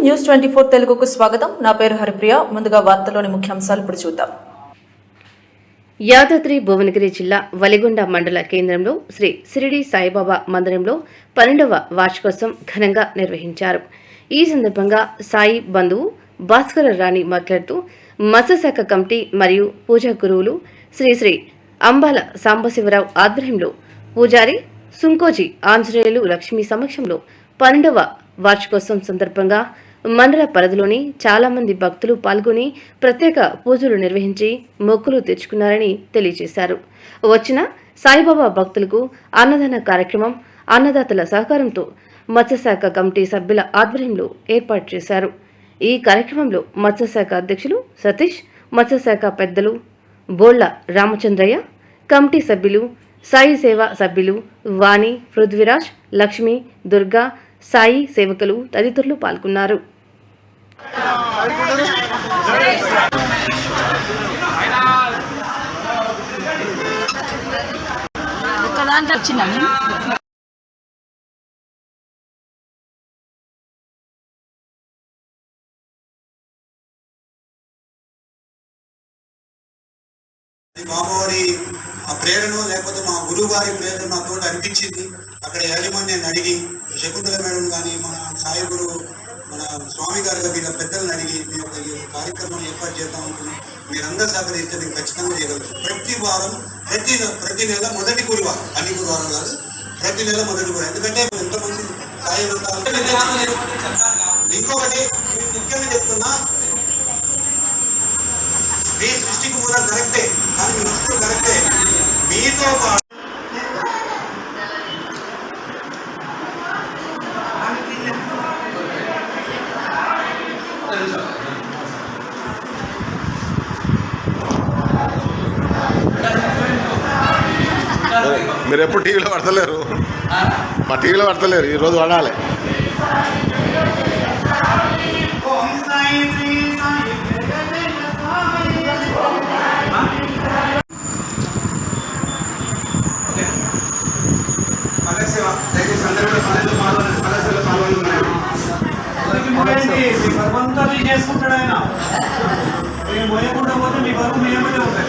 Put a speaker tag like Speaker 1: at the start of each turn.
Speaker 1: News 24 తెలుగుకు స్వాగతం. నా పేరు హరిప్రియ. ముందుగా వార్తల్లోని ముఖ్యాంశాలు ఇప్పుడు చూద్దాం.
Speaker 2: యాదాద్రి భువనగిరి జిల్లా వలిగొండ మండల కేంద్రంలో శ్రీ షిరిడి సాయిబాబా మందిరంలో 12వ వార్షికోత్సవం ఘనంగా నిర్వహించారు. ఈ సందర్భంగా సాయి బంధువు భాస్కర రాణి మాట్లాడుతూ మత్స్యశాఖ కమిటీ మరియు పూజా గురువులు శ్రీ శ్రీ అంబాల సాంబశివరావు ఆధ్వర్యంలో పూజారి సుంకోజీ ఆంజనేయులు లక్ష్మి సమక్షంలో 12వ వార్షికోత్సవం సందర్భంగా మండల పరిధిలోని చాలా మంది భక్తులు పాల్గొని ప్రత్యేక పూజలు నిర్వహించి మొక్కులు తెచ్చుకున్నారని తెలియజేశారు. వచ్చిన సాయిబాబా భక్తులకు అన్నదాన కార్యక్రమం అన్నదాతల సహకారంతో మత్స్యశాఖ కమిటీ సభ్యుల ఆధ్వర్యంలో ఏర్పాటు చేశారు. ఈ కార్యక్రమంలో మత్స్యశాఖ అధ్యక్షులు సతీష్, మత్స్యశాఖ పెద్దలు బోళ్ల రామచంద్రయ్య, కమిటీ సభ్యులు, సాయి సేవ సభ్యులు వాణి, పృథ్వీరాజ్, లక్ష్మి, దుర్గా, సాయి సేవకులు తదితరులు పాల్గొన్నారు.
Speaker 3: బాబావారి ఆ ప్రేరణ లేకపోతే మా గురువు గారి ప్రేరణ నాతో అనిపించింది. అక్కడ యాజమాన్యాన్ని అడిగి శకుంతల మేడం కానీ మన సాయి గురువు మన స్వామి గారు వీళ్ళ పెద్దలను అడిగి మీ యొక్క కార్యక్రమం ఏర్పాటు చేద్దాం అనుకుని మీరందరూ సహకరిస్తే మీకు ఖచ్చితంగా చేయగలరు. ప్రతి వారం ప్రతి నెల మొదటి గురువారం, అన్ని గురువారం కాదు, ప్రతి నెల మొదటి గురువారం. ఎందుకంటే ఎంతమంది సాయి ఉంటారు. ఇంకొకటి ముఖ్యంగా చెప్తున్నా, మీ సృష్టికి కూడా కరెక్టే, కానీ మీ దృష్టిలో కరెక్టే. మీతో పాటు
Speaker 4: మీరు ఎప్పుడు టీవీలో పడతలేరు, మా టీవీలో పడతలేరు, ఈరోజు పడాలి.
Speaker 3: చేసుకుంటాడు ఆయన. మేము పోయకుండా పోతే మీ బరువు మీ ఏమైనా ఉంటాయి.